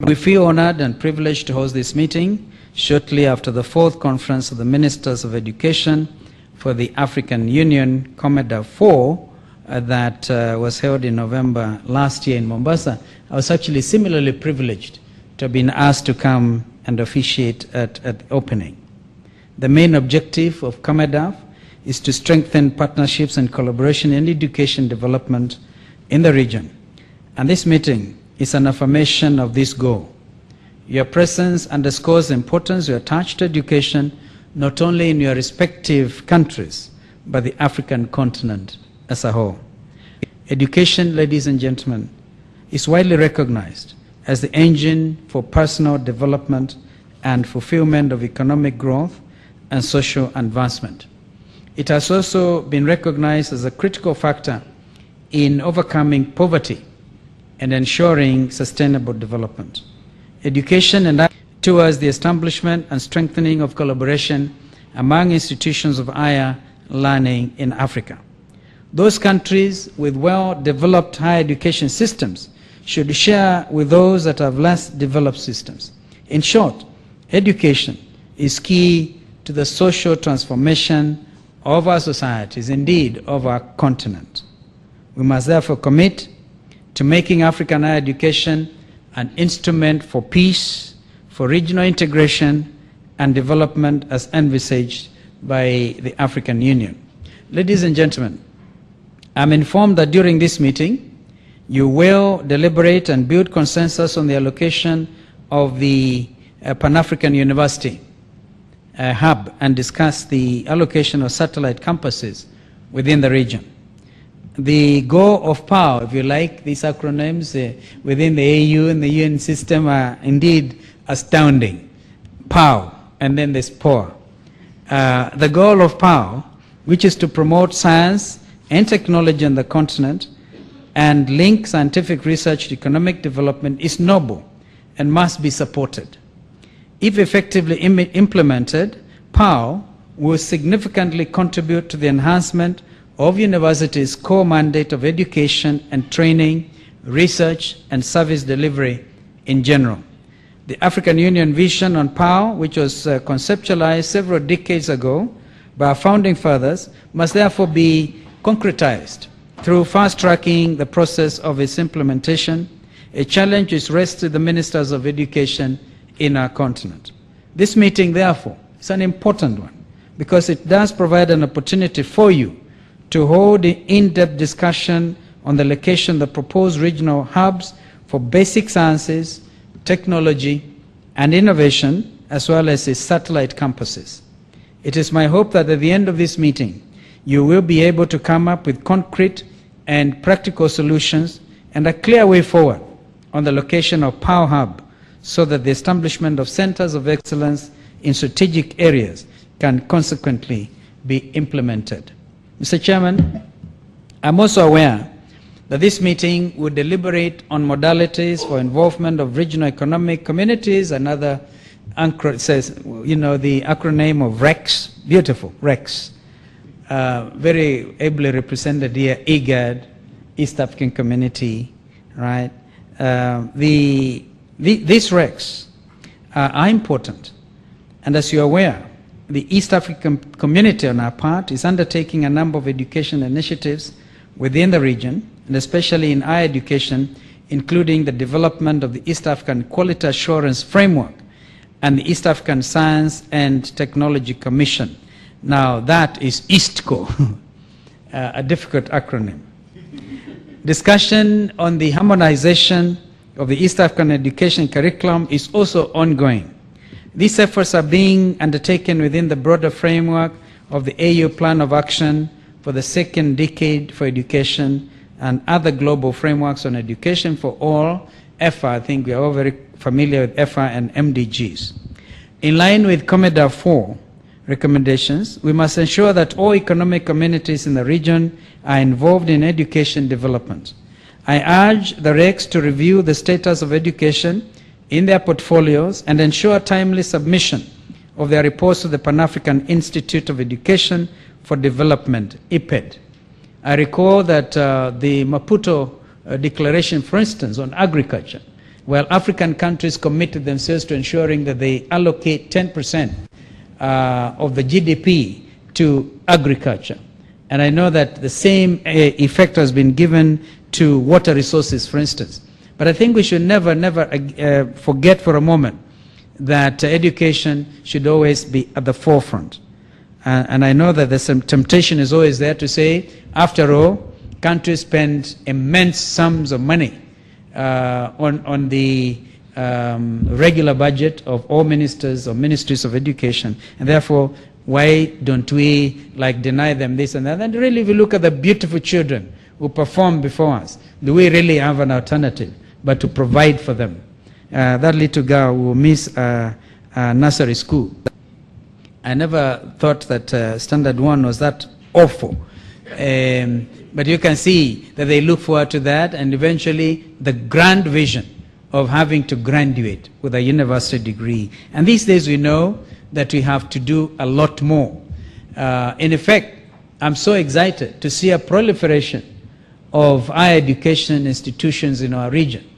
We feel honored and privileged to host this meeting shortly after the fourth conference of the Ministers of Education for the African Union, COMEDA 4, that was held in November last year in Mombasa. I was actually similarly privileged to have been asked to come and officiate at the opening. The main objective of COMEDA is to strengthen partnerships and collaboration in education development in the region. And this meeting is an affirmation of this goal. Your presence underscores the importance you attach to education, not only in your respective countries, but the African continent as a whole. Education, ladies and gentlemen, is widely recognized as the engine for personal development and fulfillment of economic growth and social advancement. It has also been recognized as a critical factor in overcoming poverty and ensuring sustainable development. Education and towards the establishment and strengthening of collaboration among institutions of higher learning in Africa. Those countries with well-developed higher education systems should share with those that have less developed systems. In short, education is key to the social transformation of our societies, indeed of our continent. We must therefore commit to making African higher education an instrument for peace, for regional integration and development as envisaged by the African Union. Ladies and gentlemen, I'm informed that during this meeting, you will deliberate and build consensus on the allocation of the Pan-African University hub and discuss the allocation of satellite campuses within the region. The goal of POW, if you like, these acronyms within the AU and the UN system are indeed astounding. POW, and then there's POR. The goal of POW, which is to promote science and technology on the continent and link scientific research to economic development, is noble and must be supported. If effectively implemented, POW will significantly contribute to the enhancement of universities' core mandate of education and training, research and service delivery in general. The African Union vision on POW, which was conceptualized several decades ago by our founding fathers, must therefore be concretized through fast-tracking the process of its implementation, a challenge which rests with the ministers of education in our continent. This meeting, therefore, is an important one because it does provide an opportunity for you to hold an in-depth discussion on the location of the proposed regional hubs for basic sciences, technology, and innovation, as well as its satellite campuses. It is my hope that at the end of this meeting, you will be able to come up with concrete and practical solutions and a clear way forward on the location of POW Hub so that the establishment of centers of excellence in strategic areas can consequently be implemented. Mr. Chairman, I'm also aware that this meeting will deliberate on modalities for involvement of regional economic communities. Another says, you know, the acronym of REX, beautiful, REX, very ably represented here, IGAD, East African Community, right? These REX are important, and as you're aware, the East African community on our part is undertaking a number of education initiatives within the region, and especially in higher education, including the development of the East African Quality Assurance Framework and the East African Science and Technology Commission. Now that is EASTCO, a difficult acronym. Discussion on the harmonization of the East African education curriculum is also ongoing. These efforts are being undertaken within the broader framework of the AU Plan of Action for the Second Decade for Education and other global frameworks on education for all, EFA. I think we are all very familiar with EFA and MDGs. In line with COMEDA 4 recommendations, we must ensure that all economic communities in the region are involved in education development. I urge the RECs to review the status of education in their portfolios and ensure timely submission of their reports to the Pan-African Institute of Education for Development, IPED. I recall that the Maputo Declaration, for instance, on agriculture Well, African countries committed themselves to ensuring that they allocate 10% of the GDP to agriculture. And I know that the same effect has been given to water resources, for instance. But I think we should never forget for a moment that education should always be at the forefront. And I know that there's some temptation is always there to say, after all, countries spend immense sums of money on the regular budget of all ministers or ministries of education, and therefore why don't we deny them this and that? And really, if you look at the beautiful children who perform before us, do we really have an alternative but to provide for them? That little girl who miss nursery school, I never thought that Standard 1 was that awful. But you can see that they look forward to that, and eventually the grand vision of having to graduate with a university degree. And these days we know that we have to do a lot more. In effect, I'm so excited to see a proliferation of higher education institutions in our region.